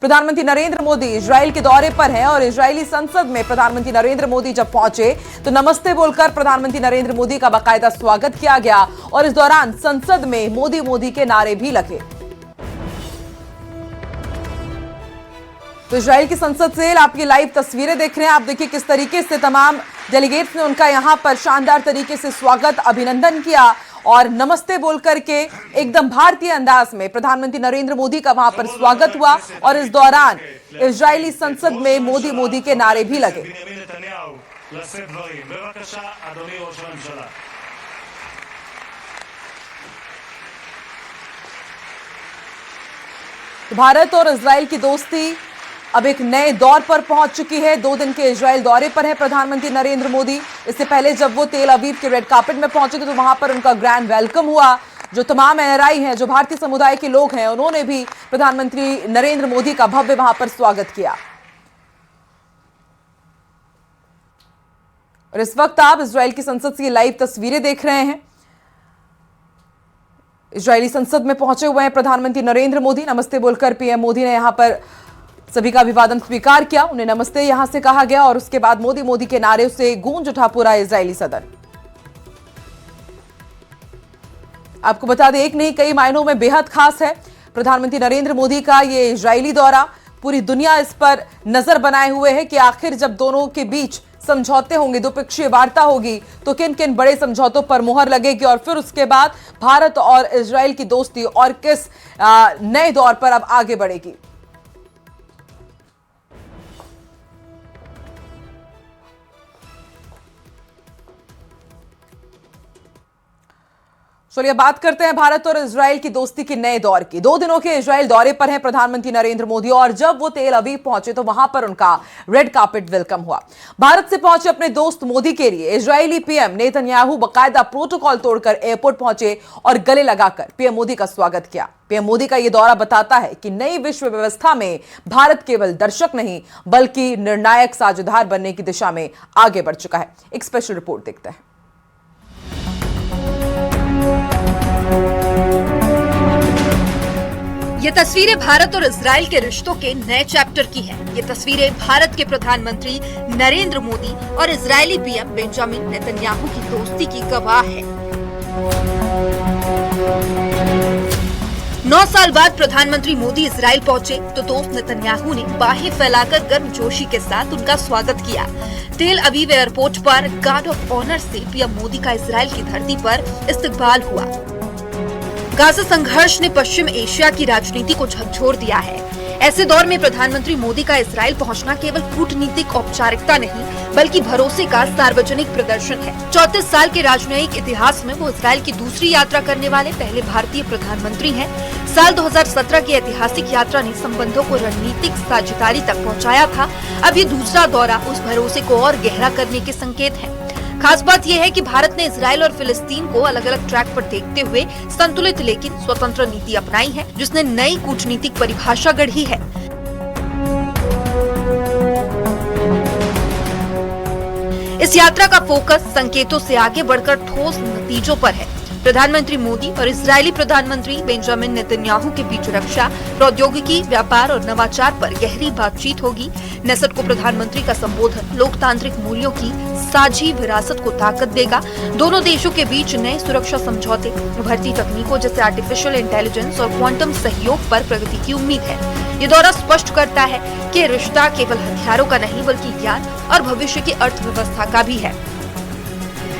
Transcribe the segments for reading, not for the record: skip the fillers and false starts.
प्रधानमंत्री नरेंद्र मोदी इजराइल के दौरे पर हैं और इजरायली संसद में प्रधानमंत्री नरेंद्र मोदी जब पहुंचे तो नमस्ते बोलकर प्रधानमंत्री नरेंद्र मोदी का बाकायदा स्वागत किया गया और इस दौरान संसद में मोदी मोदी के नारे भी लगे। तो इजराइल की संसद से आप ये लाइव तस्वीरें देख रहे हैं। आप देखिए किस तरीके से तमाम डेलीगेट्स ने उनका यहां पर शानदार तरीके से स्वागत अभिनंदन किया और नमस्ते बोलकर के एकदम भारतीय अंदाज में प्रधानमंत्री नरेंद्र मोदी का वहां पर स्वागत हुआ और इस दौरान इजरायली संसद में मोदी मोदी के नारे भी लगे। भारत और इजराइल की दोस्ती अब एक नए दौर पर पहुंच चुकी है। 2 दिन के इजराइल दौरे पर है प्रधानमंत्री नरेंद्र मोदी। इससे पहले जब वो तेल अवीव के रेड कार्पेट में पहुंचे थे तो वहां पर उनका ग्रैंड वेलकम हुआ। जो तमाम एनआरआई हैं, जो भारतीय समुदाय के लोग हैं, उन्होंने भी प्रधानमंत्री नरेंद्र मोदी का भव्य वहां पर स्वागत किया। और इस वक्त आप इजराइल की संसद से लाइव तस्वीरें देख रहे हैं। इजरायली संसद में पहुंचे हुए हैं प्रधानमंत्री नरेंद्र मोदी। नमस्ते बोलकर पीएम मोदी ने यहां पर सभी का अभिवादन स्वीकार किया। उन्हें नमस्ते यहां से कहा गया और उसके बाद मोदी मोदी के नारे से गूंज उठा पूरा इजरायली सदन। आपको बता दें, एक नहीं कई मायनों में बेहद खास है प्रधानमंत्री नरेंद्र मोदी का ये इजरायली दौरा। पूरी दुनिया इस पर नजर बनाए हुए है कि आखिर जब दोनों के बीच समझौते होंगे, द्विपक्षीय वार्ता होगी, तो किन किन बड़े समझौतों पर मुहर लगेगी और फिर उसके बाद भारत और इजराइल की दोस्ती और किस नए दौर पर अब आगे बढ़ेगी। चलिए बात करते हैं भारत और इजराइल की दोस्ती के नए दौर की। 2 दिनों के इजराइल दौरे पर हैं प्रधानमंत्री नरेंद्र मोदी और जब वो तेल अवीव पहुंचे तो वहां पर उनका रेड कार्पेट वेलकम हुआ। भारत से पहुंचे अपने दोस्त मोदी के लिए इजरायली पीएम नेतन्याहू बाकायदा प्रोटोकॉल तोड़कर एयरपोर्ट पहुंचे और गले लगाकर पीएम मोदी का स्वागत किया। पीएम मोदी का यह दौरा बताता है कि नई विश्व व्यवस्था में भारत केवल दर्शक नहीं बल्कि निर्णायक साझेदार बनने की दिशा में आगे बढ़ चुका है। एक स्पेशल रिपोर्ट देखते हैं। ये तस्वीरें भारत और इजराइल के रिश्तों के नए चैप्टर की हैं। ये तस्वीरें भारत के प्रधानमंत्री नरेंद्र मोदी और इजरायली पीएम बेंजामिन नेतन्याहू की दोस्ती की गवाह है। 9 साल बाद प्रधानमंत्री मोदी इजराइल पहुंचे तो दोस्त नेतन्याहू ने बाहें फैलाकर गर्मजोशी के साथ उनका स्वागत किया। तेल अवीव एयरपोर्ट पर गार्ड ऑफ ऑनर से पीएम मोदी का इजराइल की धरती पर इस्तकबाल हुआ। गाजा संघर्ष ने पश्चिम एशिया की राजनीति को झकझोर दिया है। ऐसे दौर में प्रधानमंत्री मोदी का इजराइल पहुंचना केवल कूटनीतिक औपचारिकता नहीं बल्कि भरोसे का सार्वजनिक प्रदर्शन है। 34 साल के राजनयिक इतिहास में वो इजराइल की दूसरी यात्रा करने वाले पहले भारतीय प्रधानमंत्री हैं। साल 2017 की ऐतिहासिक यात्रा ने संबंधों को रणनीतिक साझेदारी तक पहुँचाया था। अब ये दूसरा दौरा उस भरोसे को और गहरा करने के संकेत है। खास बात यह है कि भारत ने इजराइल और फिलिस्तीन को अलग अलग ट्रैक पर देखते हुए संतुलित लेकिन स्वतंत्र नीति अपनाई है, जिसने नई कूटनीतिक परिभाषा गढ़ी है। इस यात्रा का फोकस संकेतों से आगे बढ़कर ठोस नतीजों पर है। प्रधानमंत्री मोदी और इजरायली प्रधानमंत्री बेंजामिन नेतन्याहू के बीच रक्षा, प्रौद्योगिकी, व्यापार और नवाचार पर गहरी बातचीत होगी। नेसेट को प्रधानमंत्री का संबोधन लोकतांत्रिक मूल्यों की साझी विरासत को ताकत देगा। दोनों देशों के बीच नए सुरक्षा समझौते, उभरती तकनीकों जैसे आर्टिफिशियल इंटेलिजेंस और क्वांटम सहयोग पर प्रगति की उम्मीद है। ये दौरा स्पष्ट करता है कि रिश्ता केवल हथियारों का नहीं बल्कि ज्ञान और भविष्य की अर्थव्यवस्था का भी है।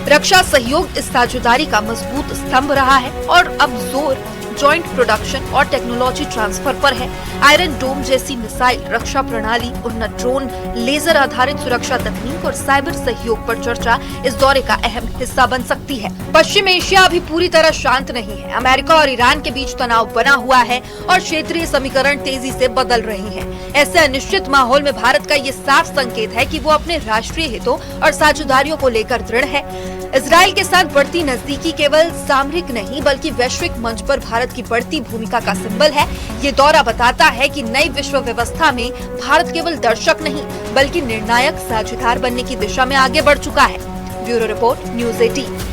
रक्षा सहयोग इस साझेदारी का मजबूत स्तंभ रहा है और अब जोर जॉइंट प्रोडक्शन और टेक्नोलॉजी ट्रांसफर पर है। आयरन डोम जैसी मिसाइल रक्षा प्रणाली, उन्नत ड्रोन, लेजर आधारित सुरक्षा तकनीक और साइबर सहयोग पर चर्चा इस दौरे का अहम हिस्सा बन सकती है। पश्चिम एशिया अभी पूरी तरह शांत नहीं है। अमेरिका और ईरान के बीच तनाव बना हुआ है और क्षेत्रीय समीकरण तेजी से बदल रहे हैं। ऐसे अनिश्चित माहौल में भारत का ये साफ संकेत है कि वो अपने राष्ट्रीय हितों और साझेदारियों को लेकर दृढ़ है। इजराइल के साथ बढ़ती नजदीकी केवल सामरिक नहीं बल्कि वैश्विक मंच पर भारत की बढ़ती भूमिका का सिंबल है। ये दौरा बताता है कि नई विश्व व्यवस्था में भारत केवल दर्शक नहीं बल्कि निर्णायक साझेदार बनने की दिशा में आगे बढ़ चुका है। Bureau report, news 18।